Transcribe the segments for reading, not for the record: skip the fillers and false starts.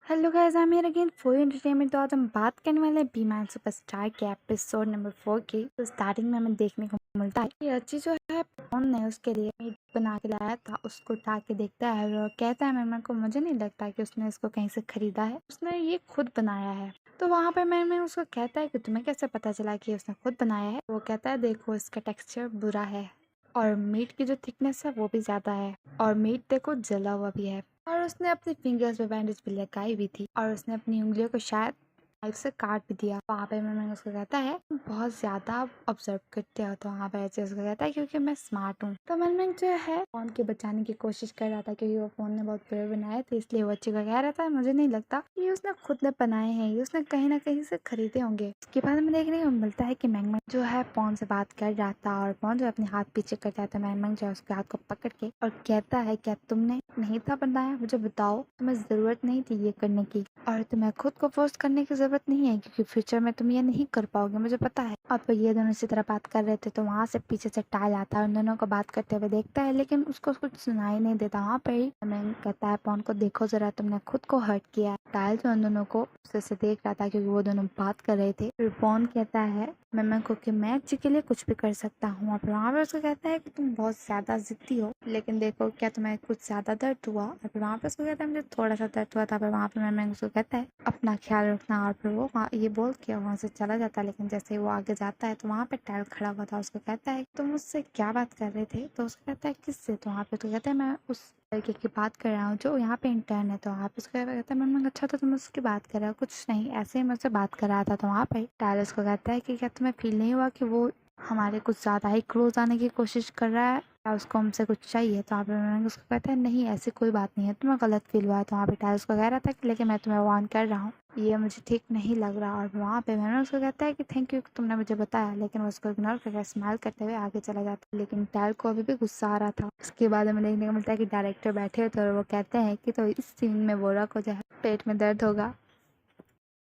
Hello guys, I am here again for entertainment. तो आज हम बात करने वाले हैं बी मैन सुपरस्टार के एपिसोड नंबर 4 की। तो स्टार्टिंग में हमें देखने को मिलता है कि अच्छी जो है पॉन ने उसके लिए मीट बना के लाया था। उसको उठा के देखता है और कहता है मैम को मुझे नहीं लगता कि उसने इसको कहीं से खरीदा है, उसने ये खुद बनाया है। तो वहाँ पे मैम उसको कहता है कि तुम्हें कैसे पता चला कि उसने खुद बनाया है। वो कहता है देखो इसका टेक्सचर बुरा है और मीट की जो थिकनेस है वो भी ज्यादा है और मीट देखो जला हुआ भी है। और उसने अपनी फिंगर्स पे बैंडेज भी लगाई भी थी और उसने अपनी उंगलियों को शायद नाइफ से काट भी दिया। वहाँ पे मैं उसको कहता है तुम बहुत ज्यादा ऑब्जर्व करते हो। तो वहाँ पे ऐसे उसको कहता है क्योंकि मैं स्मार्ट हूँ। तो मैं जो है फोन के बचाने की कोशिश कर रहा था क्योंकि वो फोन ने बहुत बुरे बनाए थे, इसलिए वो अच्छी को कह रहा था मुझे नहीं लगता ये उसने खुद ने बनाए हैं, ये उसने कहीं ना कहीं से खरीदे होंगे। उसके बाद हमें देखने को मिलता है कि मैंग जो है फोन से बात कर रहा था और फोन जो अपने हाथ पीछे करता है तो मैंग जो है उसके हाथ को पकड़ के और कहता है क्या तुमने नहीं था बनाया, मुझे बताओ, तुम्हें जरूरत नहीं थी ये करने की और तुम्हें खुद को फोर्स करने की जरूरत नहीं है क्योंकि फ्यूचर में तुम ये नहीं कर पाओगे, मुझे पता है। अब ये दोनों इसी तरह बात कर रहे थे तो वहाँ से पीछे से टाइल आता है, उन दोनों को बात करते हुए देखता है लेकिन उसको कुछ सुनाई नहीं देता। वहाँ पे ही मैं कहता है पॉन को देखो जरा तुमने खुद को हर्ट किया है। टाइल जो उन दोनों को से देख रहा था क्योंकि वो दोनों बात कर रहे थे। फिर पॉन कहता है मैं को कि मैं अच्छी के लिए कुछ भी कर सकता हूँ। और वहाँ पे उसको कहता है कि तुम बहुत ज्यादा जिद्दी हो लेकिन देखो क्या तुम्हें कुछ ज्यादा दर्द हुआ। और फिर वहाँ पे उसको कहता है मुझे थोड़ा सा दर्द हुआ था। फिर वहाँ पे मैं उसको कहता है अपना ख्याल रखना। और फिर वो ये बोल के वहाँ से चला जाता है लेकिन जैसे ही वो आगे जाता है तो वहाँ पे टाइल खड़ा हुआ था। उसको कहता है तुम मुझसे क्या बात कर रहे थे। तो उसको कहता है किससे। तो वहाँ पे तो कहता है मैं उस लड़के की बात कर रहा हूँ जो यहाँ पे इंटर्न है। तो वहाँ पे उसको कहता है मैं अच्छा तो तुम उसकी बात कर रहे हो। कुछ नहीं, ऐसे ही मुझसे बात कर रहा था। तो वहाँ पे टाइल उसको कहता है कि क्या तुम्हें फील नहीं हुआ कि वो हमारे कुछ ज्यादा ही क्लोज आने की कोशिश कर रहा है या उसको हमसे कुछ चाहिए। तो वहाँ पे मैंने उसको कहता है नहीं ऐसी कोई बात नहीं है, तुम्हें गलत फील हुआ है। तो वहाँ पे टाइल उसको कह रहा था कि लेकिन मैं तुम्हें वार्न कर रहा हूँ, ये मुझे ठीक नहीं लग रहा। और वहाँ पे मैंने उसको कहता है कि थैंक यू तुमने मुझे बताया, लेकिन वो उसको इग्नोर करके स्माइल करते हुए आगे चला जाता है। लेकिन टाइल को अभी भी गुस्सा आ रहा था। उसके बाद हमें देखने को मिलता है कि डायरेक्टर बैठे होते और वो कहते हैं कि तो इस सीन में वोरा को जो है पेट में दर्द होगा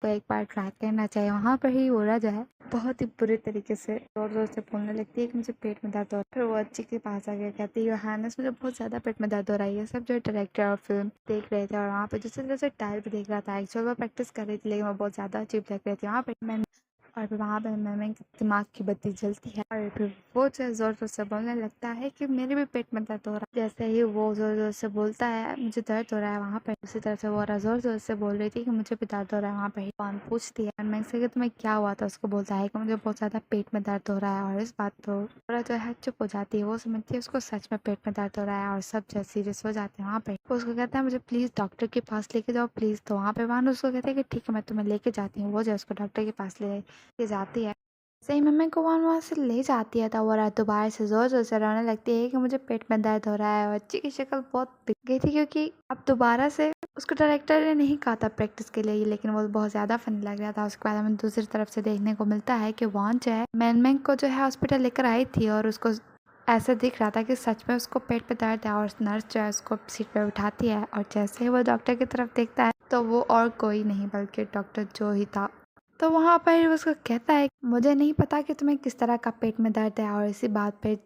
तो एक बार ट्राई करना चाहिए। वहाँ पर ही वोरा जो है बहुत ही बुरे तरीके से जोर जोर से बोलने लगती है कि मुझे पेट में दर्द हो रहा है। फिर वो अच्छी के पास आ गया कहती है योर हाइनेस मुझे बहुत ज्यादा पेट में दर्द हो रहा है। ये सब जो डायरेक्टर और फिल्म देख रहे थे और वहाँ पे दूसरी तरफ से टाइल भी देख रहा था। एक्चुअल वो प्रैक्टिस कर रही थी लेकिन वो बहुत ज्यादा अजीब लग रही थी। वहाँ पे मैं और फिर वहाँ पे मैम के दिमाग की बत्ती जलती है और फिर वो जो है जोर जोर से बोलने लगता है कि मेरे भी पेट में दर्द हो रहा है। जैसे ही वो जोर जोर से बोलता है मुझे दर्द हो रहा है, वहाँ पे उसी तरह से वो जोर जोर से बोल रही थी कि मुझे भी दर्द हो रहा है। वहाँ पे ही कौन पूछती है मैम से कि तुम्हें क्या हुआ था। उसको बोलता है कि मुझे बहुत ज्यादा पेट में दर्द हो रहा है। और इस बात पर पूरा जो है चुप हो जाती है। वो समझती है उसको सच में पेट में दर्द हो रहा है और सब जो सीरियस हो जाते हैं। वहाँ पे वो उसको कहता है मुझे प्लीज डॉक्टर के पास लेके जाओ प्लीज। तो वहाँ पे वान उसको कहते हैं कि ठीक है मैं तुम्हें लेके जाती हूँ। वो जो उसको डॉक्टर के पास ले जाती है। सही मम्मी को वहाँ से ले जाती है तो वो रात दोबारा से जोर जोर से रोने लगती है कि मुझे पेट में दर्द हो रहा है। और बच्ची की शक्ल बहुत बिग गई थी क्योंकि अब दोबारा से उसको डायरेक्टर ने नहीं कहा था प्रैक्टिस के लिए, लेकिन वो बहुत ज्यादा फनी लग रहा था। उसके बाद हमें दूसरी तरफ से देखने को मिलता है कि वॉन जो है मैन को जो है हॉस्पिटल लेकर आई थी और उसको ऐसा दिख रहा था कि सच में उसको पेट में दर्द है। और नर्स जो है उसको सीट पे उठाती है और जैसे ही वो डॉक्टर की तरफ देखता है तो वो और कोई नहीं बल्कि डॉक्टर जो ही था। तो वहाँ पर उसको कहता है मुझे नहीं पता कि तुम्हें किस तरह का पेट में दर्द है। और इसी बात पे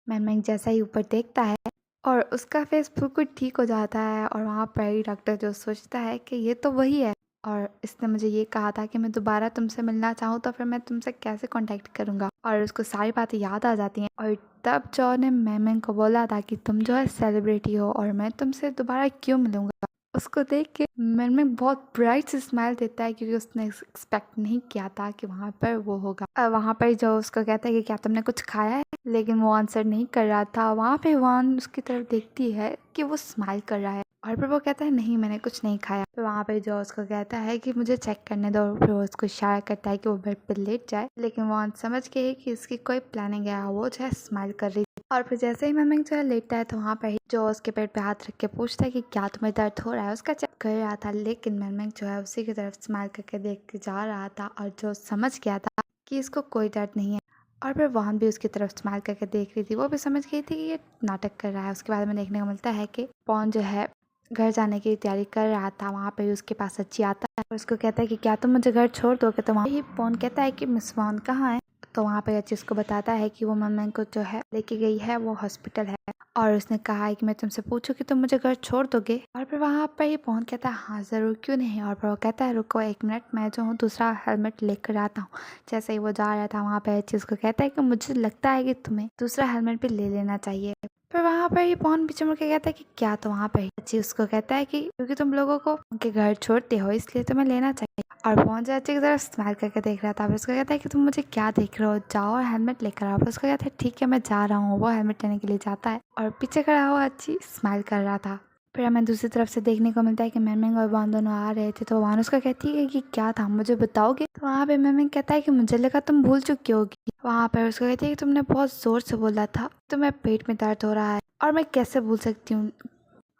मैंग जैसा ही ऊपर देखता है और उसका फेस बिल्कुल ठीक हो जाता है। और वहाँ पर ही डॉक्टर जो सोचता है कि ये तो वही है और इसने मुझे ये कहा था कि मैं दोबारा तुमसे मिलना चाहूँ तो फिर मैं तुमसे कैसे कांटेक्ट करूँगा। और उसको सारी बातें याद आ जाती हैं। और तब जॉ ने मैंग को बोला था कि तुम जो है सेलिब्रिटी हो और मैं तुमसे दोबारा क्यों मिलूंगा। उसको देख के मन में बहुत ब्राइट से स्माइल देता है क्योंकि उसने एक्सपेक्ट नहीं किया था कि वहाँ पर वो होगा। वहाँ पर जो उसको कहता है कि क्या तुमने कुछ खाया है, लेकिन वो आंसर नहीं कर रहा था। वहाँ पे वान उसकी तरफ देखती है कि वो स्माइल कर रहा है और फिर वो कहता है नहीं मैंने कुछ नहीं खाया। तो वहाँ पे जो उसको कहता है कि मुझे चेक करने दो। फिर वो उसको इशारा करता है कि वो बेड पर लेट जाए, लेकिन वो समझ के कि इसकी कोई प्लानिंग है वो जो है स्माइल कर रही। और फिर जैसे ही मैमिंग जो है लेटता है तो वहाँ पर ही जो उसके पेट पे हाथ रख के पूछता है कि क्या तुम्हें दर्द हो रहा है। उसका चेक कर रहा था लेकिन मैमिंग जो है उसी की तरफ स्माइल करके देख के जा रहा था और जो समझ गया था कि इसको कोई दर्द नहीं है। और फिर वहां भी उसकी तरफ स्माइल करके देख रही थी, वो भी समझ गई थी कि ये नाटक कर रहा है। उसके बाद में देखने को मिलता है कि पॉन जो है घर जाने की तैयारी कर रहा था। वहाँ पे उसके पास अच्छी आता है और उसको कहता है कि क्या तुम मुझे घर छोड़ दोगे। तो वहाँ ही पॉन कहता है कि मिस वॉन कहाँ है। तो वहाँ पे अच्छी उसको बताता है कि वो मम्मी को जो है लेके गई है वो हॉस्पिटल है, और उसने कहा है कि मैं तुमसे पूछूं कि तुम मुझे घर छोड़ दोगे। और फिर वहाँ पर ही पवन कहता है हाँ ज़रूर, क्यों नहीं। और फिर वो कहता है रुको 1 मिनट, मैं जो हूँ दूसरा हेलमेट लेकर आता हूँ। जैसे ही वो जा रहा था वहाँ पे चीज़ को कहता है कि मुझे लगता है कि तुम्हें दूसरा हेलमेट भी ले लेना चाहिए। फिर वहाँ पर ही पवन पीछे मुड़ के कहता है कि क्या, तो वहाँ पर ही अच्छी उसको कहता है कि क्योंकि तुम लोगों को उनके घर छोड़ते हो इसलिए तुम्हें लेना चाहिए। और पवन जो अच्छी की तरफ स्माइल करके देख रहा था। फिर उसको कहता है कि तुम मुझे क्या देख रहे हो, जाओ और हेलमेट लेकर आओ। फिर उसको कहता है ठीक है मैं जा रहा हूँ। वो हेलमेट लेने के लिए जाता है और पीछे खड़ा हुआ अच्छी स्माइल कर रहा था। फिर हमें दूसरी तरफ से देखने को मिलता है कि मैमिंग और वान दोनों आ रहे थे, तो वान उसका कहती है कि क्या था मुझे बताओगे। तो वहाँ पे मैमिंग कहता है कि मुझे लगा तुम भूल चुकी होगी। वहाँ पर उसको कहती है कि तुमने बहुत जोर से बोला था, तुम्हें पेट में दर्द हो रहा है और मैं कैसे भूल सकती हूँ,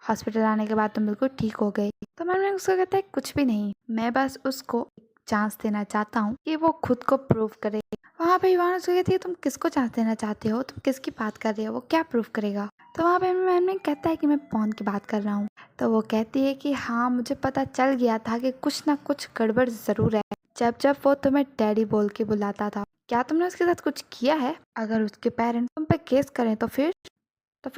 हॉस्पिटल आने के बाद तुम बिल्कुल ठीक हो गई। तो मैमिंग उसको कहता है कुछ भी नहीं, मैं बस उसको चांस देना चाहता हूँ कि वो खुद को प्रूव करे। वहाँ पे इवान उसको कहती है तुम किसको चांस देना चाहते हो, तुम किसकी बात कर रहे हो, वो क्या प्रूव करेगा। तो वहाँ पे मैमिंग कहता है कि मैं पवन की बात कर रहा हूँ। तो वो कहती है कि हाँ मुझे पता चल गया था कि कुछ ना कुछ गड़बड़ जरूर है, जब जब वो तुम्हें डैडी बोल के बुलाता था। क्या तुमने उसके साथ कुछ किया है? अगर उसके पेरेंट्स तुम पे केस करें तो फिर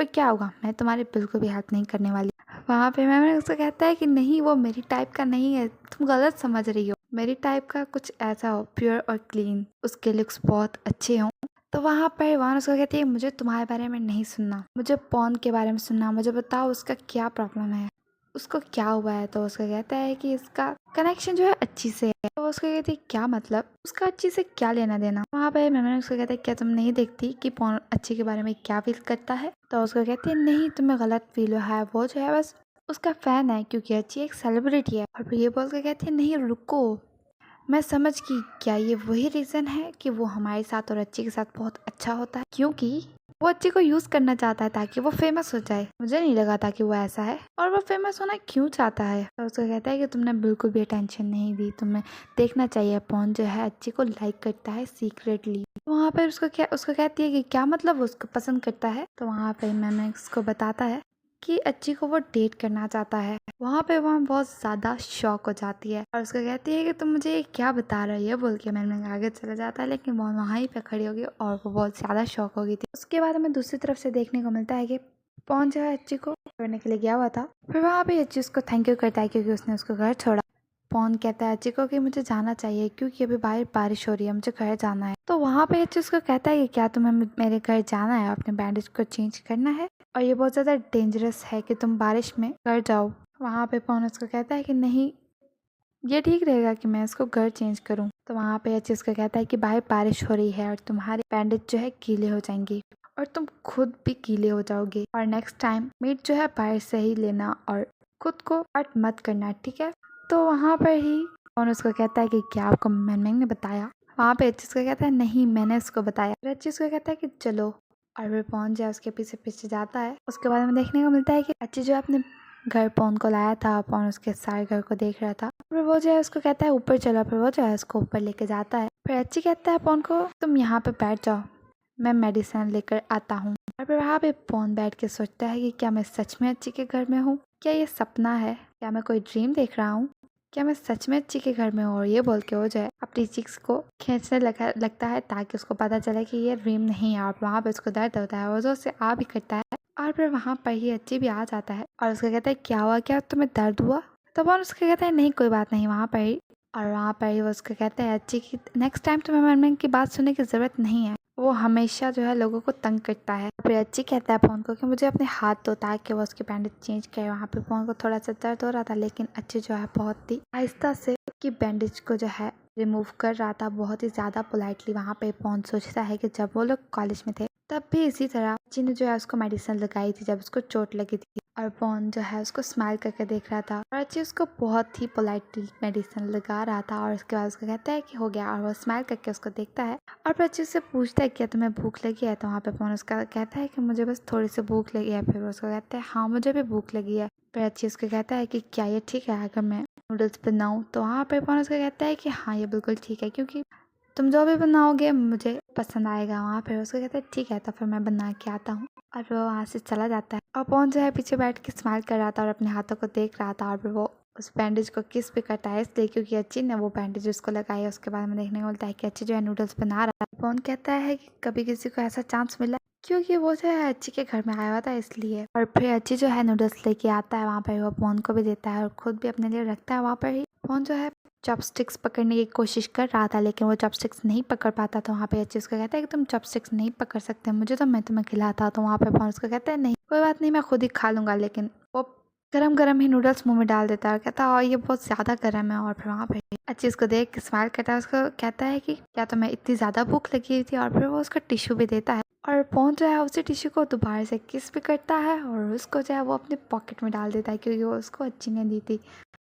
क्या होगा, मैं तुम्हारी बिल्कुल भी हेल्प नहीं करने वाली। वहाँ पे मैंने उसको कहता है कि नहीं वो मेरी टाइप का नहीं है, तुम गलत समझ रही हो, मेरी टाइप का कुछ ऐसा हो प्योर और क्लीन, उसके लुक्स बहुत अच्छे हों। तो वहाँ पर वान उसको कहती है मुझे तुम्हारे बारे में नहीं सुनना, मुझे पवन के बारे में सुनना, मुझे बताओ उसका क्या प्रॉब्लम है, उसको क्या हुआ है। तो उसका कहता है कि इसका कनेक्शन जो है अच्छी से है। तो उसको कहती है क्या मतलब, उसका अच्छी से क्या लेना देना। वहाँ पे मैंने उसको कहता है क्या तुम नहीं देखती कि पवन अच्छी के बारे में क्या फील करता है। तो उसको कहती है नहीं तुम्हें गलत फील हुआ है, वो जो है बस उसका फैन है क्योंकि अच्छी एक सेलिब्रिटी है। और फिर ये बोल के कहती है नहीं रुको, मैं समझ गई, क्या ये वही रीज़न है कि वो हमारे साथ और अच्छी के साथ बहुत अच्छा होता है, क्योंकि वो अच्छी को यूज़ करना चाहता है ताकि वो फेमस हो जाए। मुझे नहीं लगा था कि वो ऐसा है, और वो फेमस होना क्यों चाहता है। तो उसको कहता है कि तुमने बिल्कुल भी अटेंशन नहीं दी, तुम्हें देखना चाहिए पवन जो है अच्छी को लाइक करता है सीक्रेटली। वहाँ पर उसको कहती है कि क्या मतलब वो उसको पसंद करता है। तो वहाँ पर मैंने उसको बताता है कि अच्छी को वो डेट करना चाहता है। वहाँ पे वहाँ बहुत ज़्यादा शॉक हो जाती है और उसको कहती है कि तुम मुझे ये क्या बता रही है बोल के मैंने आगे चला जाता है, लेकिन वो वहाँ ही पे खड़ी होगी और वो बहुत ज़्यादा शॉक हो गई थी। उसके बाद हमें दूसरी तरफ से देखने को मिलता है कि पवन जो है अच्छी को छोड़ने के लिए गया हुआ था। फिर वहाँ पे अच्छी उसको थैंक यू करता है क्योंकि उसने उसको घर छोड़ा। पवन कहता है अच्छी को कि मुझे जाना चाहिए क्योंकि अभी बाहर बारिश हो रही है, मुझे घर जाना है। तो वहाँ पे अच्छी उसको कहता है कि क्या तुम्हें मेरे घर जाना है, अपने बैंडेज को चेंज करना है और ये बहुत ज़्यादा डेंजरस है कि तुम बारिश में घर जाओ। वहाँ पे पवन उसको कहता है कि नहीं ये ठीक रहेगा कि मैं इसको घर चेंज करूँ। तो वहाँ पे अच्छी उसको कहता है कि बाहर बारिश हो रही है और तुम्हारे बैंडेज जो है गीले हो जाएंगे और तुम खुद भी गीले हो जाओगे, और नेक्स्ट टाइम मीट जो है बाहर से ही लेना और खुद को हर्ट मत करना, ठीक है। तो वहाँ पर ही पवन उसको कहता है कि क्या आपको मैंग ने बताया। वहाँ पे अच्छी उसको कहता है नहीं मैंने उसको बताया। फिर अच्छी उसको कहता है कि चलो, और फिर पवन जो है उसके पीछे पीछे जाता है। उसके बाद हमें देखने को मिलता है कि अच्छी जो है अपने घर पवन को लाया था, पवन उसके सारे घर को देख रहा था। फिर वो जो है उसको कहता है ऊपर चलो, फिर वो जो है उसको ऊपर लेके जाता है। फिर अच्छी कहता है पवन को तुम यहाँ पे बैठ जाओ, मैं मेडिसिन लेकर आता हूँ। और फिर वहाँ पे पवन बैठ के सोचता है कि क्या मैं सच में अच्छी के घर में हूँ, क्या ये सपना है, क्या मैं कोई ड्रीम देख रहा हूँ, क्या मैं सच में अच्छी के घर में हूँ। और ये बोल के वो जो है अपनी चिक्स को खींचने लगता है ताकि उसको पता चले कि ये ड्रीम नहीं है। और वहाँ पे उसको दर्द होता है, वो जो उससे आ भी करता है और फिर वहाँ पर ही अच्छी भी आ जाता है और उसको कहता है क्या हुआ, क्या तुम्हें दर्द हुआ। तो वो उसको कहता है नहीं कोई बात नहीं वहाँ पर ही। और वहाँ पर ही वो उसको कहता है अच्छी की नेक्स्ट टाइम तुम्हें मैम की बात सुनने की जरूरत नहीं है, वो हमेशा जो है लोगों को तंग करता है। फिर अच्छी कहता है पवन को कि मुझे अपने हाथ दो ताकि वो उसके बैंडेज चेंज करे। वहाँ पे पवन को थोड़ा सा दर्द हो रहा था, लेकिन अच्छी जो है बहुत ही आहिस्ता से कि बैंडेज को जो है रिमूव कर रहा था, बहुत ही ज़्यादा पोलाइटली। वहाँ पे पवन सोचता है कि जब वो लोग कॉलेज में थे तब भी इसी तरह अच्छी ने जो है उसको मेडिसिन लगाई थी जब उसको चोट लगी थी, और पवन जो है उसको स्माइल करके देख रहा था और अच्छी उसको बहुत ही पोलाइटली मेडिसिन लगा रहा था। और उसके बाद उसको कहता है कि हो गया, और वो स्माइल करके उसको देखता है और फिर अच्छी उससे पूछता है क्या तुम्हें भूख लगी है। तो वहाँ पे पवन उसका कहता है कि मुझे बस थोड़ी सी भूख लगी है। फिर उसको कहता है हाँ मुझे भी भूख लगी है। फिर अच्छी उसको कहता है कि क्या ये ठीक है अगर मैं नूडल्स बनाऊँ। तो वहाँ पे पवन उसको कहता है कि हाँ ये बिल्कुल ठीक है क्योंकि तुम जो भी बनाओगे मुझे पसंद आएगा। वहाँ फिर उसको कहता है ठीक है तो फिर मैं बना के आता हूँ, और वो वहाँ से चला जाता है। और पवन जो है पीछे बैठ के स्माइल कर रहा था और अपने हाथों को देख रहा था, और फिर वो उस बैंडेज को किस भी करता है इसलिए क्योंकि अच्छी ने वो बैंडेज उसको लगाई है। उसके बाद में देखने को मिलता है कि अच्छी जो है नूडल्स बना रहा है। पवन कहता है कि कभी किसी को ऐसा चांस मिला क्योंकि वो जो है अच्छी के घर में आया हुआ था इसलिए। और फिर अच्छी जो है नूडल्स लेके आता है वहाँ पर, वो पवन को भी देता है और खुद भी अपने लिए रखता है वहाँ पर ही। पवन जो है चॉपस्टिक्स पकड़ने की कोशिश कर रहा था लेकिन वो चॉपस्टिक्स नहीं पकड़ पाता। तो वहाँ पे अच्छी उसको कहता है कि तुम चॉपस्टिक्स नहीं पकड़ सकते, मुझे तो मैं तुम्हें खिलाता। तो वहाँ पे पवन उसको कहता है नहीं कोई बात नहीं, मैं खुद ही खा लूंगा। लेकिन वो गरम गरम ही नूडल्स मुंह में डाल देता है और कहता है और ये बहुत ज़्यादा गर्म है। और फिर वहाँ पे अच्छी उसको देख के स्माइल करता है, उसको कहता है कि क्या तुम्हें इतनी ज़्यादा भूख लगी हुई थी। और फिर वो उसका टिश्यू भी देता है और पवन जो है उसी टिश्यू को दोबारा से किस भी करता है और उसको जो है वो अपने पॉकेट में डाल देता है क्योंकि वो उसको अच्छी ने दी थी।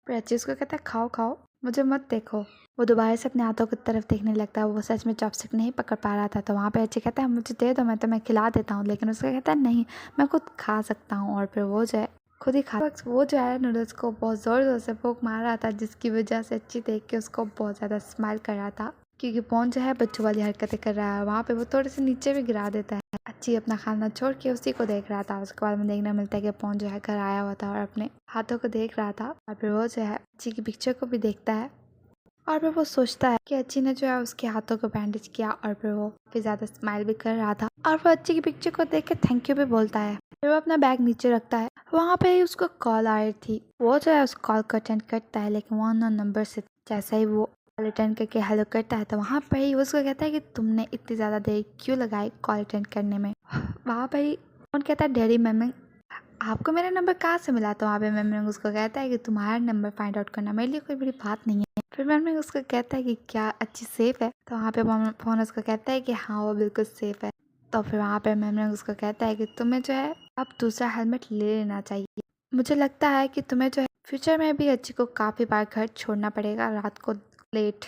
फिर अच्छी उसको कहता है खाओ खाओ, मुझे मत देखो। वो दोबारा से अपने हाथों की तरफ देखने लगता है, वो सच में चॉपस्टिक नहीं पकड़ पा रहा था। तो वहाँ पे अच्छी कहता है मुझे दे दो, मैं तुम्हें खिला देता हूँ। लेकिन उसका कहता है नहीं, मैं खुद खा सकता हूँ। और फिर वो जो है खुद ही खा, वो जो है नूडल्स को बहुत ज़ोर ज़ोर से फूंक मार रहा था जिसकी वजह से अच्छी देख के उसको बहुत ज़्यादा स्माइल कर रहा था क्योंकि पवन जो है बच्चों वाली हरकतें कर रहा है। वहाँ पे वो थोड़े से नीचे भी गिरा देता है। अच्छी अपना खाना छोड़ के उसी को देख रहा था। उसके बाद में देखने मिलता है कि पवन जो है घर आया हुआ था और अपने हाथों को देख रहा था। और फिर वो जो है अच्छी की पिक्चर को भी देखता है और फिर वो सोचता है कि अच्छी ने जो है उसके हाथों को बैंडेज किया। और फिर वो फिर ज़्यादा स्माइल भी कर रहा था और वो अच्छी की पिक्चर को देख के थैंक यू भी बोलता है। फिर वो अपना बैग नीचे रखता है। वहाँ पे ही उसको कॉल आ रही थी। वो जो है उस कॉल को अटेंड करता है लेकिन वो अननोन नंबर से। जैसा ही वो कॉल अटेंड करके हेलो करता है तो वहाँ पर ही उसको कहता है कि तुमने इतनी ज़्यादा देर क्यों लगाई कॉल अटेंड करने में। वहाँ पर ही कौन कहता है डैडी मैम आपको मेरा नंबर कहाँ से मिला। तो वहाँ पे मैम उसको कहता है कि तुम्हारा नंबर फाइंड आउट करना मेरे लिए कोई बड़ी बात नहीं है। फिर मैम उसको कहता है कि क्या अच्छी सेफ है। तो वहाँ पे फोन उसको कहता है कि हाँ वो बिल्कुल सेफ है। तो फिर वहाँ पे मैम उसको कहता है कि तुम्हें जो है अब दूसरा हेलमेट ले लेना चाहिए। मुझे लगता है कि तुम्हें जो है फ्यूचर में भी अच्छी को काफ़ी बार घर छोड़ना पड़ेगा रात को लेट।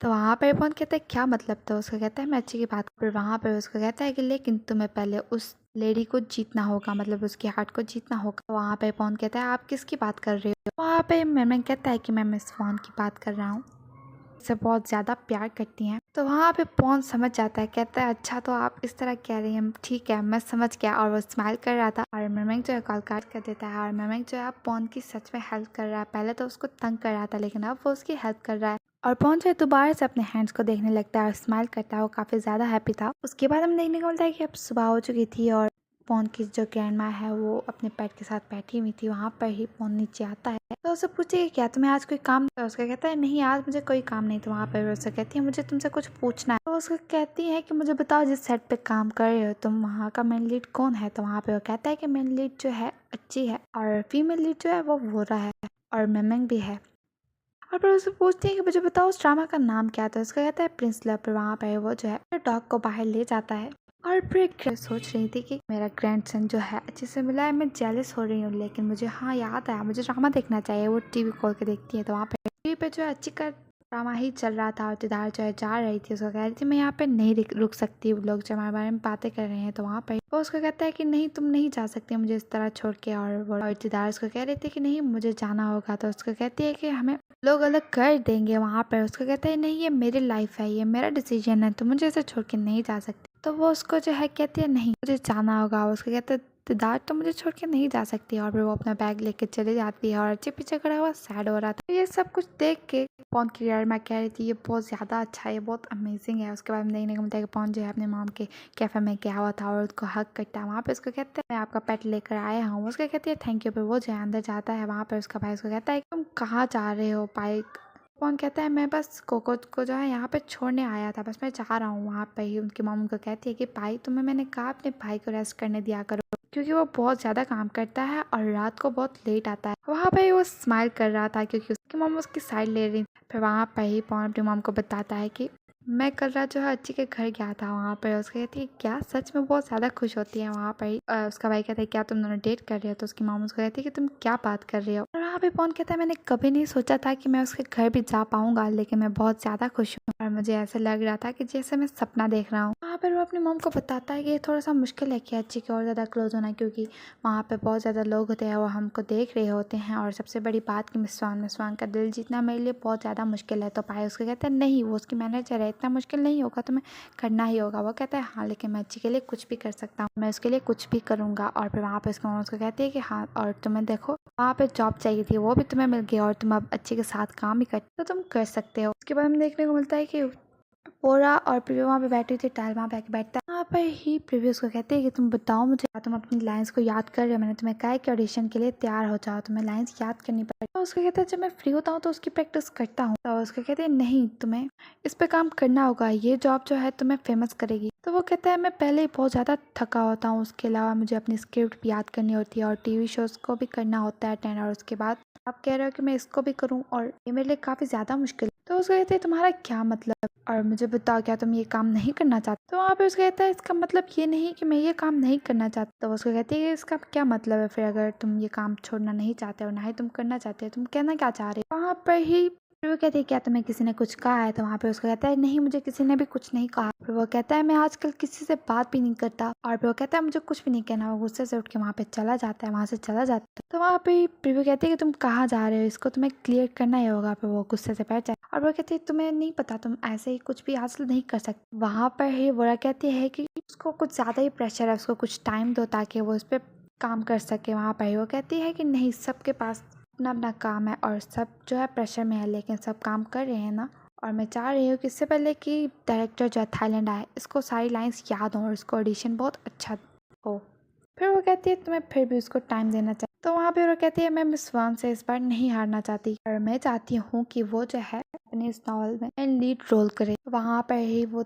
तो वहाँ पर फोन कहता है क्या मतलब। तो उसको कहता है मैं अच्छी की बात। फिर वहाँ पर उसको कहता है कि लेकिन तुम्हें पहले उस लेडी को जीतना होगा, मतलब उसके हार्ट को जीतना होगा। तो वहाँ पे पवन कहता है आप किसकी बात कर रहे हो। वहाँ पे मैम कहता है कि मैं मिस फोन की बात कर रहा हूँ, इससे बहुत ज़्यादा प्यार करती हैं। तो वहाँ पे पवन समझ जाता है, कहता है अच्छा तो आप इस तरह कह रही हैं, ठीक है मैं समझ गया। और वो स्माइल कर रहा था और मेमेंग जो है कॉल काट कर देता है। और मेमेंग जो है पवन की सच में हेल्प कर रहा है। पहले तो उसको तंग कर रहा था लेकिन अब वो उसकी हेल्प कर रहा है। और पवन जो है दोबारा से अपने हैंड्स को देखने लगता है और स्माइल करता है। वो काफ़ी ज़्यादा हैप्पी था। उसके बाद हम देखने को मिलता है कि अब सुबह हो चुकी थी और पवन की जो ग्रैंड माँ है वो अपने पेट के साथ बैठी हुई थी। वहाँ पर ही पवन नीचे आता है तो उससे पूछे क्या तुम्हें आज कोई काम। तो उसका कहता है नहीं आज मुझे कोई काम नहीं। तो वहाँ पर उससे कहती है मुझे तुमसे कुछ पूछना है। तो उसको कहती है कि मुझे बताओ जिस सेट पे काम कर रहे हो तुम वहाँ का मेन लीड कौन है। तो वहाँ पे वो कहता है कि मेन लीड जो है अच्छी है और फीमेल लीड जो है वो वोरा है और मेमेंग भी है। और फिर उससे पूछती है कि मुझे बताओ उस ड्रामा का नाम क्या था। उसका कहता है प्रिंस लव। फिर वहाँ पे वो जो है डॉग को बाहर ले जाता है। और फिर सोच रही थी कि मेरा ग्रैंडसन जो है अच्छे से मिला है, मैं जेलस हो रही हूँ। लेकिन मुझे हाँ याद आया मुझे ड्रामा देखना चाहिए। वो टीवी खोल के देखती है तो वहाँ पे टीवी पे जो है अच्छी का ड्रामा ही चल रहा था और दीदार जो है जा रही थी। उसको कह रही थी मैं यहाँ पे नहीं रुक सकती, वो लोग जो हमारे बारे में बातें कर रहे हैं। तो वहाँ पे वो उसको कहता है कि नहीं तुम नहीं जा सकती मुझे इस तरह छोड़ के। और दीदार उसको कह रही थी कि नहीं मुझे जाना होगा। तो उसको कहती है कि हमें लोग अलग कर देंगे वहाँ पर। उसको कहता है नहीं ये मेरी लाइफ है, ये मेरा डिसीजन है, तो मुझे ऐसे छोड़ के नहीं जा सकती। तो वो उसको जो है कहती है नहीं मुझे जाना होगा। उसको कहते हैं दीदार तो मुझे छोड़ के नहीं जा सकती। और फिर वो अपना बैग लेके चली जाती है और अच्छे पीछे खड़ा हुआ सैड हो रहा था। ये सब कुछ देख के पवन की यार मैं कह रही थी ये बहुत ज़्यादा अच्छा है, ये बहुत अमेजिंग है। उसके बाद में देखने को मिलता है कि पवन जो है अपने मॉम के कैफे में गया हुआ था और उसको हक करता है। वहाँ पे उसको कहते हैं मैं आपका पेट लेकर आया हूँ। उसको कहती है थैंक यू। फिर वो जो है अंदर जाता है। वहाँ पर उसका भाई उसको कहता है तुम कहाँ जा रहे हो बाइक। पवन कहता है मैं बस कोको को जो है यहाँ पे छोड़ने आया था, बस मैं जा रहा हूँ। वहाँ पे ही उनकी मॉम उनको कहती है कि भाई तुम्हें मैंने कहा अपने भाई को रेस्ट करने दिया करो क्योंकि वो बहुत ज़्यादा काम करता है और रात को बहुत लेट आता है। वहाँ पे ही वो स्माइल कर रहा था क्योंकि उसकी मॉम उसकी साइड ले रही। फिर वहाँ पे ही पवन अपनी मॉम को बताता है कि मैं कल रात जो है अच्छी के घर गया था। वहाँ पर उसको कहती है क्या सच में, बहुत ज़्यादा खुश होती है। वहाँ पर ही उसका भाई कहता है क्या तुम दोनों डेट कर रहे हो। तो उसकी मॉम उसको कहती है कि तुम क्या बात कर रहे हो। और वहाँ पे पवन कहता है मैंने कभी नहीं सोचा था कि मैं उसके घर भी जा पाऊंगा, लेकिन मैं बहुत ज़्यादा खुश हूँ और मुझे ऐसा लग रहा था कि जैसे मैं सपना देख रहा हूँ। वहाँ पर वो अपनी मॉम को बताता है कि ये थोड़ा सा मुश्किल है कि अच्छी के और ज़्यादा क्लोज होना क्योंकि वहाँ पे बहुत ज़्यादा लोग होते हैं वो हमको देख रहे होते हैं। और सबसे बड़ी बात कि मिसवान का दिल जीतना मेरे लिए बहुत ज़्यादा मुश्किल है। तो भाई उसको कहता है नहीं वो उसकी मैनेजर है, इतना मुश्किल नहीं होगा, तुम्हें करना ही होगा। वो कहता है हाँ लेकिन मैं अच्छी के लिए कुछ भी कर सकता हूँ, मैं उसके लिए कुछ भी करूँगा। और फिर वहाँ पर उसकी मॉम उसको कहती है कि हाँ और तुम्हें देखो वहाँ पे जॉब चाहिए थी, वो भी तुम्हें मिल गई और तुम अब अच्छे के साथ काम भी करते तो तुम कर सकते हो। उसके बाद हमें देखने को मिलता है कि पोरा और प्रिव्यू वहाँ पे बैठी थी, टायल वहाँ पे आके बैठता है। वहाँ पर ही प्रिव्यू उसको कहते हैं कि तुम बताओ मुझे, तुम अपनी लाइंस को याद कर रहे हो, मैंने तुम्हें कहा है कि ऑडिशन के लिए तैयार हो जाओ, तुम्हें लाइंस याद करनी पड़ेगी। तो उसको कहता है जब मैं फ्री होता हूँ तो उसकी प्रैक्टिस करता हूँ। तो उसको कहते हैं नहीं, तुम्हें इस पे काम करना होगा, ये जॉब जो है तुम्हें फेमस करेगी। तो वो कहता है मैं पहले ही बहुत ज़्यादा थका होता हूँ, उसके अलावा मुझे अपनी स्क्रिप्ट भी याद करनी होती है और टीवी शोज़ को भी करना होता है अटेंड, और उसके बाद आप कह रहे हो कि मैं इसको भी करूँ और ये मेरे लिए काफ़ी ज़्यादा मुश्किल है। तो उसको कहते हैं तुम्हारा क्या मतलब, और मुझे बताओ क्या तुम ये काम नहीं करना चाहते। तो वहाँ पे उसको कहता है इसका मतलब ये नहीं कि मैं ये काम नहीं करना चाहता। तो उसको कहती है इसका क्या मतलब है फिर, अगर तुम ये काम छोड़ना नहीं चाहते और ना ही तुम करना चाहते हो, तुम कहना क्या चाह रहे हो। वहाँ पर ही फिर वो कहती है क्या तुम्हें किसी ने कुछ कहा है। तो वहाँ पे उसको कहता है नहीं, मुझे किसी ने भी कुछ नहीं कहा। फिर वो कहता है मैं आजकल किसी से बात भी नहीं करता, और फिर वो कहता है मुझे कुछ भी नहीं कहना। वो गुस्से से उठ के वहाँ पे चला जाता है, वहाँ से चला जाता है। तो वहाँ पे प्रिव्यू कहती है कि तुम कहाँ जा रहे हो, इसको तुम्हें क्लियर करना ही होगा। फिर वो गुस्से से बैठ जाए और वो कहती है तुम्हें नहीं पता, तुम ऐसे ही कुछ भी हासिल नहीं कर सकते। वहाँ पर ही वोरा कहती है कि उसको कुछ ज़्यादा ही प्रेशर है, उसको कुछ टाइम दो ताकि वो इस पर काम कर सके। वहाँ पर ही वो कहती है कि नहीं, सबके पास अपना अपना काम है और सब जो है प्रेशर में है, लेकिन सब काम कर रहे हैं ना। और मैं चाह रही हूँ कि इससे पहले कि डायरेक्टर जो है थाईलैंड आए, इसको सारी लाइंस याद हों और इसको ऑडिशन बहुत अच्छा हो। फिर वो कहती है तुम्हें फिर भी उसको टाइम देना चाहिए। तो वहाँ पे वो कहती है मैं मिस वन से इस बार नहीं हारना चाहती, और मैं चाहती हूँ कि वो जो है अपने इस नॉवल में लीड रोल करे। वहाँ पर ही वो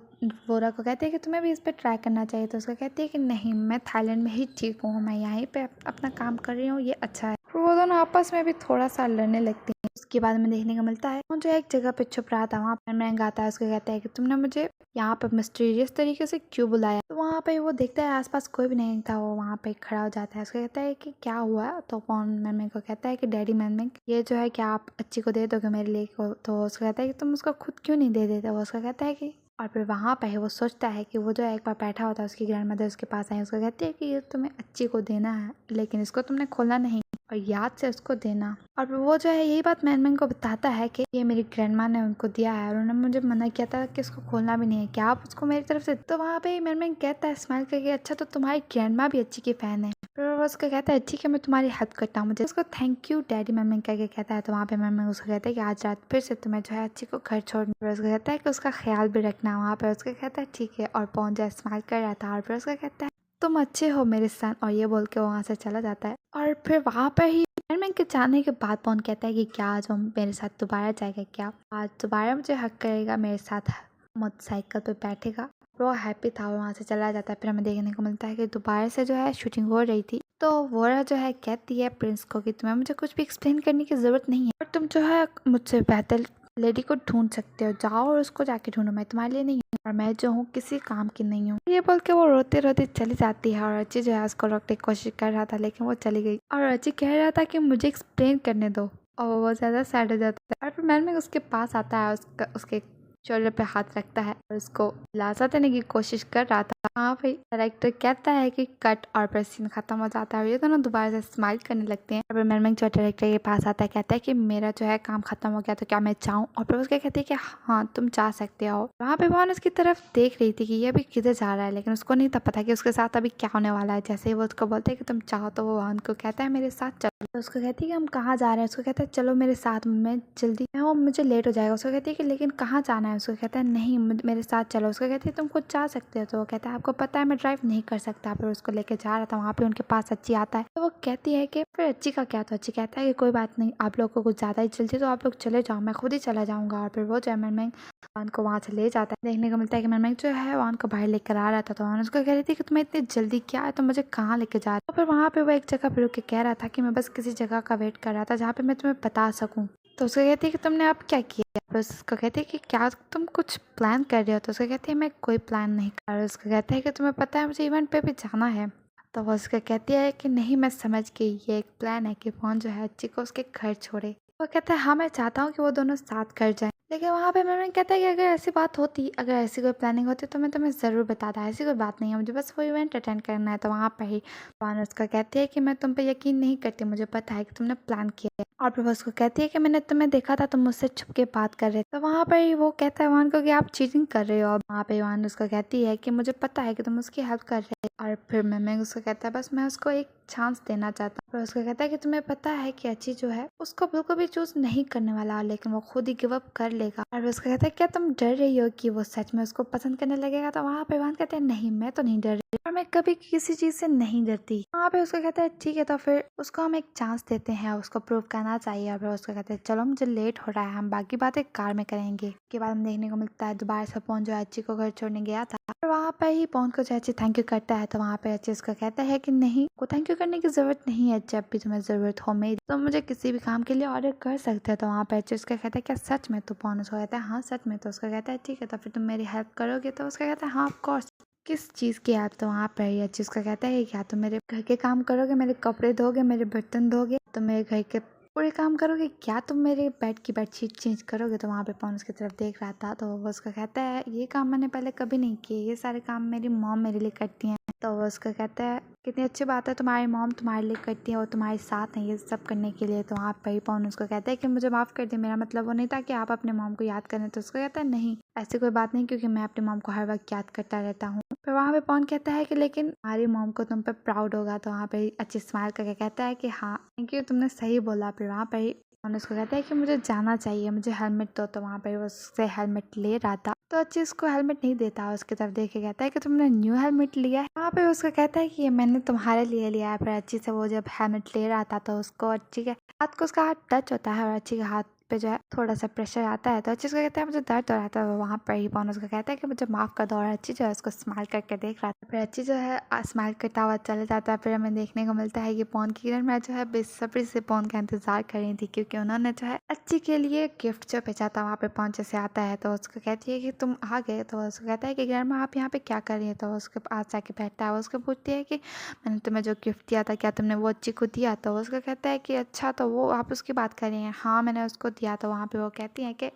वोरा को कहती है कि तुम्हें भी इस पर ट्राई करना चाहिए। तो उसको कहती है कि नहीं, मैं थाईलैंड में ही ठीक हूँ, मैं यहीं पे अपना काम कर रही हूँ, ये अच्छा है। फिर वो दोनों आपस में भी थोड़ा सा लड़ने लगती हैं। उसके बाद में देखने को मिलता है वो जो एक जगह पे छुप रहा था, वहाँ पर मैंग आता है। उसको कहता है कि तुमने मुझे यहाँ पर मिस्टीरियस तरीके से क्यों बुलाया। तो वहाँ पे वो देखता है आसपास कोई भी नहीं था, वो वहाँ पे खड़ा हो जाता है। उसको कहता है कि क्या हुआ। तो पॉन मैन को कहता है कि डैडी मैन ये जो है क्या आप अच्छी को दे दोगे मेरे लिए को। तो उसको कहता है कि तुम उसको खुद क्यों नहीं दे देते। वो उसका कहता है कि, और फिर वहाँ पे वो सोचता है कि वो जो एक बार बैठा होता है, उसकी ग्रैंड मदर उसके पास आई। उसको कहती है कि ये तुम्हें अच्छी को देना है, लेकिन इसको तुमने खोलना नहीं और याद से उसको देना। और वो जो है यही बात मैन को बताता है कि ये मेरी ग्रैंडमा ने उनको दिया है और उन्होंने मुझे मना किया था कि इसको खोलना भी नहीं है, क्या आप उसको मेरी तरफ से। तो वहाँ पे मैन कहता है स्माइल करके अच्छा तो तुम्हारी ग्रैंडमा भी अच्छी की फैन है। फिर वो उसको कहता है ठीक है मैं तुम्हारी हेल्प करता हूँ, मुझे उसको थैंक यू डैडी मैन करके कहता है। तो वहाँ पे मैन उसको कहता है कि आज रात फिर से तुम्हें जो है अच्छी को घर छोड़ना। फिर उसको कहता है कि उसका ख्याल भी रखना। वहाँ पे उसको कहता है ठीक है, और पहुँच जाए स्माइल कर रहा था। और फिर उसका कहता है तुम अच्छे हो मेरे सन, और ये बोल के वहाँ से चला जाता है। और फिर वहाँ पर ही मैन के जाने के बाद पॉन कहता है कि क्या आज वो मेरे साथ दोबारा जाएगा, क्या आज दोबारा मुझे हक करेगा, मेरे साथ मोटरसाइकिल पे बैठेगा। वो हैप्पी था, वहाँ से चला जाता है। फिर हमें देखने को मिलता है कि दोबारा से जो है शूटिंग हो रही थी। तो वोरा जो है कहती है प्रिंस को कि तुम्हें मुझे कुछ भी एक्सप्लेन करने की ज़रूरत नहीं है, और तुम जो है मुझसे बेहतर लेडी को ढूंढ सकते हो, जाओ और उसको जाके ढूंढो, मैं तुम्हारे लिए नहीं हूँ और मैं जो हूँ किसी काम की नहीं हूँ। ये बोल के वो रोते रोते चली जाती है, और अची जो है उसको रोकने की कोशिश कर रहा था, लेकिन वो चली गई। और अची कह रहा था कि मुझे एक्सप्लेन करने दो, और वो ज़्यादा सैड हो जाता है। और फिर मैन में उसके पास आता है, उसके शोल्डर पे हाथ रखता है और उसको दिलासा देने की कोशिश कर रहा था। हाँ भाई, डायरेक्टर कहता है कि कट, और फिर सीन खत्म हो जाता है और ये दोनों दोबारा से स्माइल करने लगते हैं। और फिर मैनमेंग जो डायरेक्टर के पास आता है, कहता है कि मेरा जो है काम खत्म हो गया, तो क्या मैं चाहूँ। और फिर उसके कहते हैं कि हाँ तुम जा सकते हो। वहाँ पे वहां उसकी तरफ देख रही थी कि ये अभी किधर जा रहा है, लेकिन उसको नहीं था पता कि उसके साथ अभी क्या होने वाला है। जैसे ही वो उसको बोलते हैं कि तुम चाहो, तो वो वहां को कहता है मेरे साथ चलो। तो उसको कहती है कि हम कहाँ जा रहे हैं। उसको कहता है चलो मेरे साथ, मैं जल्दी वो मुझे लेट हो जाएगा। उसको कहती है कि लेकिन कहाँ जाना है। उसको कहता है नहीं मेरे साथ चलो। उसको कहती है तुम खुद जा सकते हो। तो वो कहता है आपको पता है मैं ड्राइव नहीं कर सकता। फिर उसको लेके जा रहा था, वहाँ पे उनके पास अच्छी आता है। तो वो कहती है कि फिर अच्छी का क्या। तो अच्छी कहता है कि कोई बात नहीं, आप लोग को कुछ ज़्यादा ही जल्दी, तो आप लोग चले जाओ, मैं खुद ही चला जाऊँगा। और फिर वो जो है मैनमेंग वान को वहाँ से ले जाता है। देखने को मिलता है कि मैनमेंग जो है वान को बाहर लेकर आ रहा था। तो वान उसको कह रही थी कि तुम्हें इतनी जल्दी क्या है, तो मुझे कहाँ लेके जा रहा है। तो फिर वहाँ पे वो एक जगह पर रुक के कह रहा था कि मैं बस किसी जगह का वेट कर रहा था जहाँ पे मैं तुम्हें बता सकूँ। तो उसको कहती है कि तुमने अब क्या किया। फिर उसको कहती है कि क्या तुम कुछ प्लान कर रहे हो। तो उसको कहती है मैं कोई प्लान नहीं कर रहा। उसको कहता है कि तुम्हें पता है मुझे इवेंट पे भी जाना है। तो वो उसको कहती है कि नहीं मैं समझ गई, ये एक प्लान है कि फोन जो है अच्छी को उसके घर छोड़े। वो कहता है हाँ मैं चाहता हूँ कि वो दोनों साथ घर जाएं। लेकिन वहाँ पे मैंने कहता है कि अगर ऐसी बात होती, अगर ऐसी कोई प्लानिंग होती तो मैं तुम्हें ज़रूर बताता। ऐसी कोई बात नहीं है, मुझे बस वो इवेंट अटेंड करना है। तो वहाँ पे ही पवन उसका कहती है कि मैं तुम पे यकीन नहीं करती, मुझे पता है कि तुमने प्लान किया है। और फिर वो उसको कहती है कि मैंने तुम्हें देखा था, तुम मुझसे छुप के बात कर रहे थे। तो वहाँ पर ही वो कहता है वन को कि आप चीटिंग कर रहे हो। और वहाँ पे वन उसको कहती है कि मुझे पता है कि तुम उसकी हेल्प कर रहे हो। और फिर मैं उसको कहता है बस मैं उसको एक चांस देना चाहता हूँ। फिर उसको कहता है कि तुम्हें पता है कि अच्छी जो है उसको बिल्कुल भी चूज नहीं करने वाला, लेकिन वो खुद ही गिव अप कर लेगा। और फिर उसको कहता है क्या तुम डर रही हो कि वो सच में उसको पसंद करने लगेगा? तो वहाँ पे वन कहते हैं नहीं, मैं तो नहीं डर रही और मैं कभी किसी चीज से नहीं डरती। वहाँ पे उसको कहता है ठीक है, तो फिर उसको हम एक चांस देते हैं, उसको प्रूव करना चाहिए। और फिर उसको कहते हैं चलो मुझे लेट हो रहा है, हम बाकी बातें कार में करेंगे। उसके बाद हम देखने को मिलता है दोबारा से पवन जो अच्छी को घर छोड़ने गया था, और वहाँ पे ही पवन को अच्छी थैंक यू करता है। तो वहाँ पे अच्छी उसको कहता है कि नहीं, को थैंक यू करने की जरूरत नहीं है, जब भी तुम्हें जरूरत हो मेरी तो मुझे किसी भी काम के लिए ऑर्डर कर सकते हो। तो वहाँ पे अच्छी उसका कहता है क्या सच में? तो पवन उसको कहता है हाँ सच में। तो उसका कहता है ठीक है, तो फिर तुम मेरी हेल्प करोगे? तो उसका कहता है हाँ ऑफ कोर्स। किस चीज़ की हेल्प? तो वहाँ पे ये चीज़ का कहता है क्या तुम मेरे घर के काम करोगे, मेरे कपड़े धोगे, मेरे बर्तन धोगे, तुम मेरे घर के पूरे काम करोगे क्या? तुम मेरे बेड की बेडशीट चेंज करोगे? तो वहाँ पे पवन उसकी तरफ देख रहा था। तो वो उसका कहता है ये काम मैंने पहले कभी नहीं किए, ये सारे काम मेरी मॉम मेरे लिए करती हैं। तो वो उसका कहता है कितनी अच्छी बात है, तुम्हारी मॉम तुम्हारे लिए करती है और तुम्हारे साथ है ये सब करने के लिए। तो वहाँ पे ही पवन उसको कहता है कि मुझे माफ़ कर दे, मेरा मतलब वो नहीं था कि आप अपने मॉम को याद करें। तो उसको कहता है नहीं, ऐसी कोई बात नहीं, क्योंकि मैं अपनी मॉम को हर वक्त याद करता रहता हूँ। फिर वहाँ पे पवन कहता है कि लेकिन हमारी मॉम को तुम पे प्राउड होगा। तो वहाँ पे अच्छी स्माइल करके कहता है कि हाँ थैंक यू, तुमने सही बोला। फिर वहाँ पे पवन उसको कहता है कि मुझे जाना चाहिए, मुझे हेलमेट दो। तो वहाँ पे वो उससे हेलमेट ले रहा था, तो अच्छी उसको हेलमेट नहीं देता, उसकी तरफ देख के कहता है कि तुमने न्यू हेलमेट लिया है? वहाँ पे उसका कहता है कि ये मैंने तुम्हारे लिए लिया है। फिर अच्छी से वो जब हेलमेट ले रहा था तो उसको अच्छी के हाथ को उसका हाथ टच होता है और अच्छी के हाथ पे जो है थोड़ा सा प्रेशर आता है। तो अच्छी उसको कहता है मुझे दर्द हो रहा था। तो वहाँ पर ही पवन उसको कहता है कि मुझे माफ़ कर दो। और अच्छी जो है उसको स्माइल करके देख रहा था। फिर अच्छी जो है स्माइल करता हुआ चले जाता है। फिर हमें देखने को मिलता है कि पवन की किरण मैं जो है बेसब्री से पवन का इंतजार कर रही थी, क्योंकि उन्होंने जो है अच्छी के लिए गिफ्ट जो भेजा था। वहाँ पे पवन जैसे आता है तो उसको कहती है कि तुम आ गए। तो उसको कहता है कि ग्रैंडमा आप यहाँ पे क्या कर रही है? तो उसके पास जाके बैठता है, उसको पूछती है कि मैंने तुम्हें जो गिफ्ट दिया था क्या तुमने वो अच्छी को दिया? तो उसका कहता है कि अच्छा, तो वो आप उसकी बात कर रही हैं? हाँ मैंने उसको दिया। तो वहाँ पे वो कहती है कि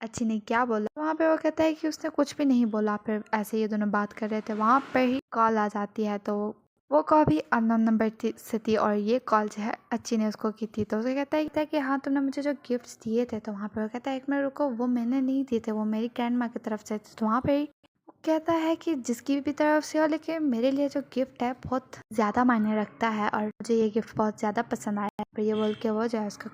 अच्छी ने क्या बोला? वहाँ पे वो कहता है कि उसने कुछ भी नहीं बोला। फिर ऐसे ये दोनों बात कर रहे थे, वहाँ पर ही कॉल आ जाती है। तो वो कॉल भी अननोन नंबर से थी और ये कॉल जो है अच्छी ने उसको की थी। तो उसे कहता है कि हाँ तुमने मुझे जो गिफ्ट्स दिए थे। तो वहाँ पे वो कहता है एक मिनट रुको, वो मैंने नहीं दिए थे, वो मेरी ग्रैंडमा की तरफ से थे। तो वहाँ पे ही वो कहता है कि जिसकी भी तरफ से हो, लेकिन मेरे लिए जो गिफ्ट है बहुत ज़्यादा मायने रखता है और मुझे ये गिफ्ट बहुत ज़्यादा पसंद आया है। फिर ये बोल के वो जो है उसका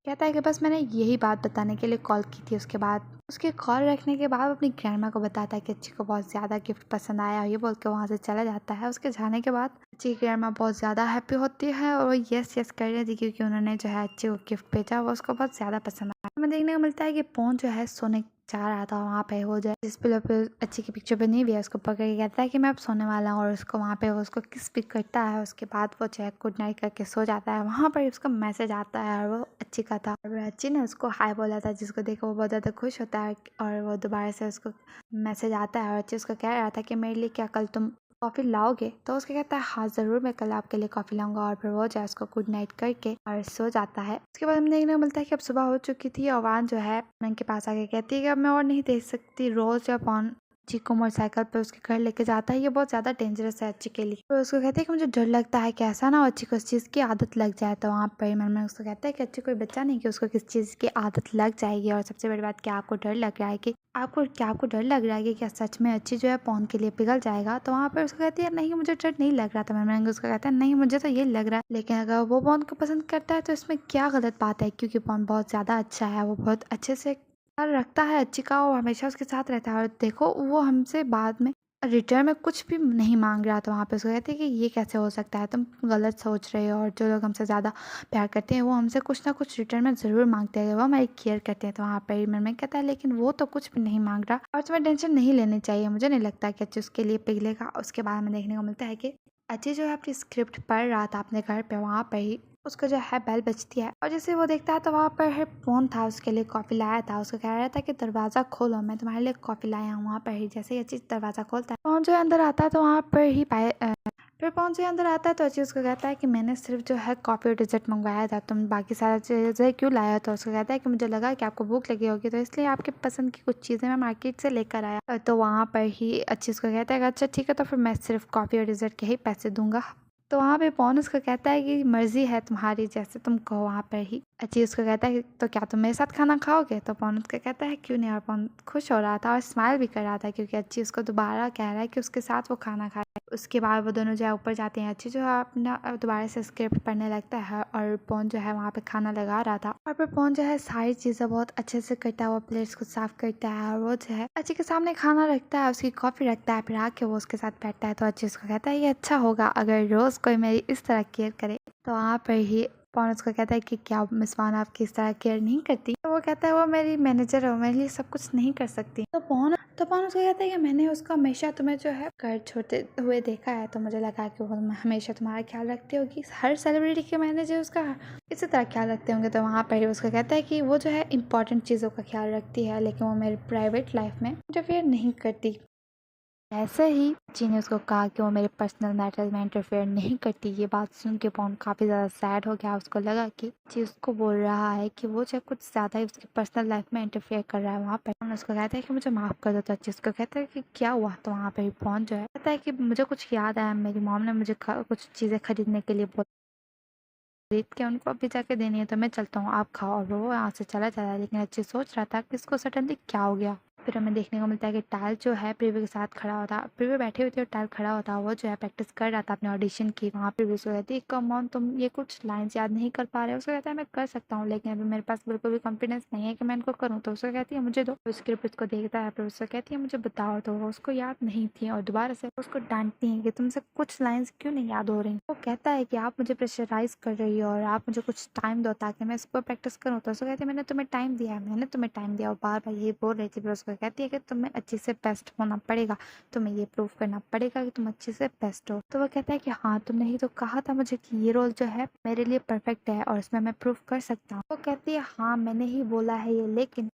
कहता है कि बस मैंने यही बात बताने के लिए कॉल की थी। उसके बाद उसके कॉल रखने के बाद अपनी ग्रैंडमा को बताता है कि अच्छी को बहुत ज़्यादा गिफ्ट पसंद आया और ये बोल के वहाँ से चला जाता है। उसके जाने के बाद अच्छी की ग्रैंडमा बहुत ज़्यादा हैप्पी होती है और वो यस यस कर रही थी, क्योंकि उन्होंने जो है अच्छी को गिफ्ट भेजा वो उसको बहुत ज़्यादा पसंद आया। हमें देखने को मिलता है कि पवन जो है सोने जा रहा था। वहाँ पे वो जो है जिस पिलो पे अच्छी की पिक्चर बनी हुई है उसको पकड़ के कहता है कि मैं अब सोने वाला हूँ और उसको वहाँ पे वो उसको किस भी करता है। उसके बाद वो जो है गुड नाइट करके सो जाता है। वहाँ पर उसका मैसेज आता है और वो अच्छी का था और अच्छी ने उसको हाय बोला था, जिसको देखो वो बहुत ज़्यादा खुश होता है और वो दोबारा से उसको मैसेज आता है और अच्छी उसको कह रहा था कि मेरे लिए क्या कल तुम कॉफ़ी लाओगे? तो उसके कहता है हाँ ज़रूर, मैं कल आपके लिए कॉफ़ी लाऊंगा। और फिर वो जो है उसको गुड नाइट करके और सो जाता है। उसके बाद हमें देखने को मिलता है कि अब सुबह हो चुकी थी और वान जो है के पास आके कहती है कि अब मैं और नहीं देख सकती। रोज जब पवन अच्छी को मोटरसाइकिल पे उसके घर लेके जाता है, ये बहुत ज़्यादा डेंजरस है अच्छी के लिए। तो उसको कहते हैं कि मुझे डर लगता है कि ऐसा ना हो अच्छी को इस चीज़ की आदत लग जाए। तो वहाँ पर मन में उसको कहता है कि अच्छी कोई बच्चा नहीं कि उसको किस चीज़ की आदत लग जाएगी। और सबसे बड़ी बात क्या आपको डर लग रहा है कि आपको डर लग रहा है कि क्या सच में अच्छी जो है पवन के लिए पिघल जाएगा? तो वहाँ पर उसको कहती है नहीं मुझे डर नहीं लग रहा था। मैंने उसको कहता है नहीं मुझे तो ये लग रहा है, लेकिन अगर वो पवन को पसंद करता है तो इसमें क्या गलत बात है, क्योंकि पवन बहुत ज़्यादा अच्छा है, वो बहुत अच्छे से ख्याल रखता है अच्छी का और हमेशा उसके साथ रहता है। और देखो वो हमसे बाद में रिटर्न में कुछ भी नहीं मांग रहा। तो वहाँ पे उसको कहते हैं कि ये कैसे हो सकता है, तुम गलत सोच रहे हो, और जो लोग हमसे ज़्यादा प्यार करते हैं वो हमसे कुछ ना कुछ रिटर्न में ज़रूर मांगते हैं, वो हमारी केयर करते हैं। तो वहाँ पर मन में कहता है लेकिन वो तो कुछ भी नहीं मांग रहा और तुम्हें टेंशन नहीं लेनी चाहिए, मुझे नहीं लगता कि अच्छी उसके लिए पिघलेगा। उसके बाद हमें देखने को मिलता है कि अच्छी जो है अपनी स्क्रिप्ट पढ़ रहा था अपने घर पे, वहाँ पर ही उसको जो है बेल बजती है और जैसे वो देखता है तो वहाँ पर फोन था, उसके लिए कॉफ़ी लाया था। उसको कह रहा था कि दरवाज़ा खोलो, मैं तुम्हारे लिए कॉफ़ी लाया हूँ। वहाँ पर ही जैसे ही अच्छी दरवाज़ा खोलता है, फोन जो है अंदर आता है तो वहाँ पर ही फिर पॉन जो अंदर आता है तो अच्छी उसको कहता है कि मैंने सिर्फ जो है कॉफ़ी और डिजर्ट मंगवाया था, तुम बाकी सारा चीज़ें क्यों लाया? तो उसको कहता है कि मुझे लगा कि आपको भूख लगी होगी तो इसलिए आपके पसंद की कुछ चीज़ें मैं मार्केट से लेकर आया। तो वहाँ पर ही अच्छी उसको कहता है कि अच्छा ठीक है, तो फिर मैं सिर्फ कॉफ़ी और डिजर्ट के ही पैसे दूंगा। तो वहाँ पे पॉन उसको कहता है कि मर्जी है तुम्हारी, जैसे तुम कहो। वहाँ पर ही अच्छी उसको कहता है कि तो क्या तुम मेरे साथ खाना खाओगे? तो पॉन उसको कहता है क्यों नहीं। और पॉन खुश हो रहा था और स्माइल भी कर रहा था क्योंकि अच्छी उसको दोबारा कह रहा है कि उसके साथ वो खाना खाए। उसके बाद वो दोनों जो है ऊपर जाते हैं। अच्छी जो है अपना दोबारा से स्क्रिप्ट पढ़ने लगता है और पॉन जो है वहाँ पे खाना लगा रहा था। और फिर पॉन जो है सारी चीज़ें बहुत अच्छे से करता है, वो प्लेट्स को साफ करता है और वो जो है अच्छी के सामने खाना रखता है, उसकी कॉफ़ी रखता है, फिर आके वो उसके साथ बैठता है। तो अच्छी उसको कहता है ये अच्छा होगा अगर रोज़ कोई मेरी इस तरह केयर करे। तो वहाँ पर ही पॉन उसको कहता है कि क्या मिस वान आपकी इस तरह केयर नहीं करती? तो वो कहता है वो मेरी मैनेजर है, वो मेरे लिए सब कुछ नहीं कर सकती। तो पॉन उसको कहता है कि मैंने उसको हमेशा तुम्हें जो है घर छोड़ते हुए देखा है, तो मुझे लगा कि वो हमेशा तुम्हारा ख्याल रखती होगी। हर सेलिब्रिटी के मैनेजर उसका इसी तरह ख्याल रखते होंगे। तो वहाँ पर ही उसको कहता है कि वो जो है इंपॉर्टेंट चीज़ों का ख्याल रखती है लेकिन वो मेरी प्राइवेट लाइफ में इंटरफेयर नहीं करती। ऐसे ही जी ने उसको कहा कि वो मेरे पर्सनल मैटर्स में इंटरफेयर नहीं करती। ये बात सुन के पॉन काफ़ी ज़्यादा सैड हो गया। उसको लगा कि जी उसको बोल रहा है कि वो जो कुछ ज़्यादा ही उसकी पर्सनल लाइफ में इंटरफेयर कर रहा है। वहाँ पर पॉन उसको कहता है कि मुझे माफ़ कर दो। तो अच्छी उसको कहता है कि क्या हुआ? तो वहाँ पर पॉन जो है कहता है कि मुझे कुछ याद आया, मेरी मॉम ने मुझे कुछ चीज़ें खरीदने के लिए खरीद के उनको अभी जाके देनी है, तो मैं चलता हूँ, आप खाओ। और वो यहाँ से चला जाता है लेकिन अच्छी सोच रहा था कि इसको सडनली क्या हो गया। फिर हमें देखने को मिलता है कि टायल जो है प्रीव्यू के साथ खड़ा होता, प्रीव्यू बैठी हुई थी और टायल खड़ा होता, वो जो है प्रैक्टिस कर रहा था अपने ऑडिशन की। वहाँ प्रीव्यू से कहती है कम ऑन तुम ये कुछ लाइन्स याद नहीं कर पा रहे हो? उसको कहता है मैं कर सकता हूँ लेकिन अभी मेरे पास बिल्कुल भी कॉन्फिडेंस नहीं है कि मैं इनको करूँ। तो उसको कहती है मुझे दो। स्क्रिप्ट उसको देखता है, फिर उसको कहती है मुझे बताओ। तो वो उसको याद नहीं थी और दोबारा से उसको डांटती है कि तुमसे कुछ लाइन्स क्यों नहीं याद हो रही। वो कहता है कि आप मुझे प्रेशराइज कर रही हो और आप मुझे कुछ टाइम दो ताकि मैं इस पर प्रैक्टिस करूँ। तो उसको कहती है मैंने तुम्हें टाइम दिया है, मैंने तुम्हें टाइम दिया। और बार बार यही बोल रही थी। फिर उसको कहती है कि तुम्हें अच्छे से बेस्ट होना पड़ेगा, तुम्हें ये प्रूव करना पड़ेगा कि तुम अच्छे से बेस्ट हो। तो वो कहता है कि हाँ तुमने ही तो कहा था मुझे कि ये रोल जो है मेरे लिए परफेक्ट है और इसमें मैं प्रूव कर सकता हूँ। वो कहती है हाँ मैंने ही बोला है ये, लेकिन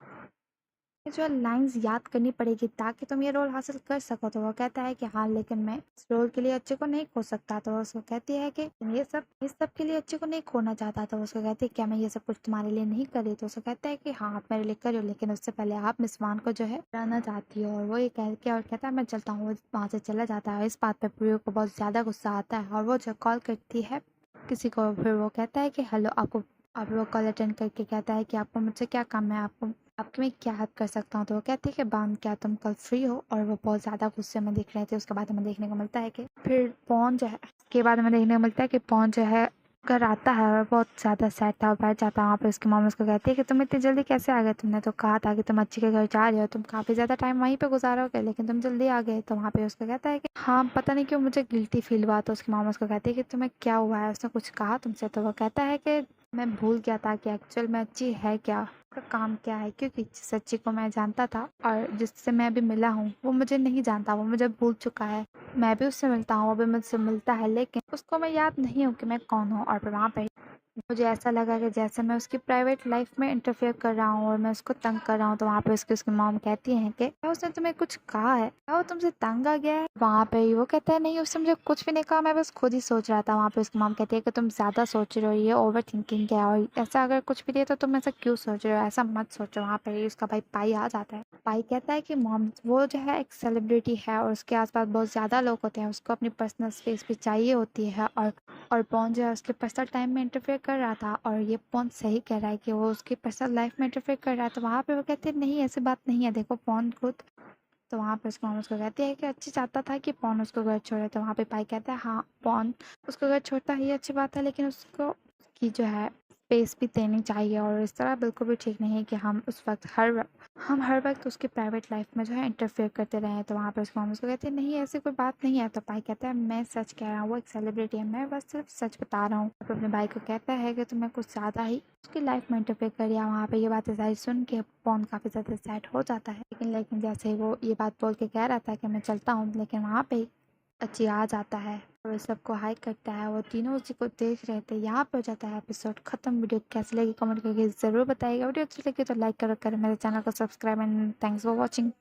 जो लाइंस याद करनी पड़ेगी ताकि तुम ये रोल हासिल कर सको। तो वो कहता है कि हाँ लेकिन मैं इस रोल के लिए अच्छे को नहीं खो सकता। तो वो उसको कहती है कि इस सब के लिए अच्छे को नहीं खोना चाहता। तो वो उसको कहती है क्या मैं ये सब कुछ तुम्हारे लिए नहीं करी? तो उसको कहता है कि हाँ आप मेरे लिए करो लेकिन उससे पहले आप मिस वान को जो है हराना चाहती हो। और वो ये कह के और कहता है मैं चलता हूँ। वो वहाँ से चला जाता है। इस बात पर प्रियो को बहुत ज्यादा गुस्सा आता है और वो जो कॉल करती है किसी को। फिर वो कहता है कि हेलो आपको, अब वो कॉल अटेंड करके कहता है कि आपको मुझसे क्या काम है, आपकी मैं क्या हेल्प कर सकता हूँ? तो वो कहती है कि बान क्या तुम कल फ्री हो? और वो बहुत ज़्यादा गुस्से में दिख रहे थे। उसके बाद हमें देखने को मिलता है कि फिर पॉन जो है उसके बाद हमें देखने को मिलता है कि पॉन जो है घर आता है और बहुत ज़्यादा सैड था और बैठ जाता है। वहाँ पे उसकी मॉम उसको कहती है कि तुम इतनी जल्दी कैसे आ गए? तुमने तो कहा था कि तुम अच्छी के घर जा रहे हो, तुम काफ़ी ज़्यादा टाइम वहीं पे गुजारोगे लेकिन तुम जल्दी आ गए। तो वहाँ पे उसको कहता है कि हाँ पता नहीं क्यों मुझे गिल्टी फील हुआ। तो उसकी मॉम उसको कहती है कि तुम्हें क्या हुआ है, उसने कुछ कहा तुमसे? तो वो कहता है कि मैं भूल गया था कि एक्चुअल में अच्छी है क्या, उसका काम क्या है, क्योंकि सच्ची को मैं जानता था और जिससे मैं अभी मिला हूँ वो मुझे नहीं जानता, वो मुझे भूल चुका है। मैं भी उससे मिलता हूँ, वो भी मुझसे मिलता है लेकिन उसको मैं याद नहीं हूँ कि मैं कौन हूँ। और फिर वहाँ पे मुझे ऐसा लगा कि जैसे मैं उसकी प्राइवेट लाइफ में इंटरफेयर कर रहा हूँ और मैं उसको तंग कर रहा हूँ। तो वहाँ पे उसकी मॉम कहती है कि क्या उसने तुम्हें कुछ कहा है, क्या वो तुमसे तंग आ गया है? वहाँ पे वो कहता है नहीं उसने मुझे कुछ भी नहीं कहा, मैं बस खुद ही सोच रहा था। वहाँ पे उसकी मॉम कहती है कि तुम ज्यादा सोच रहे हो, ये ओवर थिंकिंग है और ऐसा अगर कुछ भी दिया तो तुम ऐसा क्यों सोच रहे हो, ऐसा मत सोचो। वहाँ पे उसका भाई पाई आ जाता है। पाई कहता है कि मॉम वो जो है एक सेलिब्रिटी है और उसके आसपास बहुत ज्यादा लोग होते हैं, उसको अपनी पर्सनल स्पेस भी चाहिए होती है और पॉन जो है उसके पर्सनल टाइम में इंटरफेयर कर रहा था और ये पॉन सही कह रहा है कि वो उसकी पर्सनल लाइफ में इंटरफेयर कर रहा है। तो वहाँ पे वो कहते हैं नहीं ऐसी बात नहीं है, देखो पॉन खुद। तो वहाँ पे उसको मॉम उसको कहती है कि अच्छी चाहता था कि पॉन उसको घर छोड़े। तो वहाँ पे पाई कहता है हाँ पॉन उसको घर छोड़ता है ये अच्छी बात है लेकिन उसको की जो है स्पेस भी देनी चाहिए और इस तरह बिल्कुल भी ठीक नहीं है कि हम हर वक्त उसकी प्राइवेट लाइफ में जो है इंटरफेयर करते रहे। तो वहाँ पर उसको मॉम उसको कहते हैं नहीं ऐसी कोई बात नहीं है। तो पाई कहता है मैं सच कह रहा हूँ, वो एक सेलिब्रिटी है, मैं बस सिर्फ सच बता रहा हूँ। तो अपने भाई को कहता है कि तुम्हें कुछ ज़्यादा ही उसकी लाइफ में इंटरफेयर कर दिया। वहाँ पे ये बातें सारी सुन के पॉन काफ़ी ज़्यादा सैड हो जाता है लेकिन जैसे ही वो ये बात बोल के कह रहा था कि मैं चलता हूँ लेकिन वहाँ पे ही अच्छी आ जाता है और सबको हाई करता है। वो तीनों उसी को देख रहे थे। यहाँ पे हो जाता है एपिसोड खत्म। वीडियो कैसी लगी कमेंट करके ज़रूर बताइएगा। वीडियो अच्छी लगी तो लाइक करो, मेरे चैनल को subscribe and thanks for watching.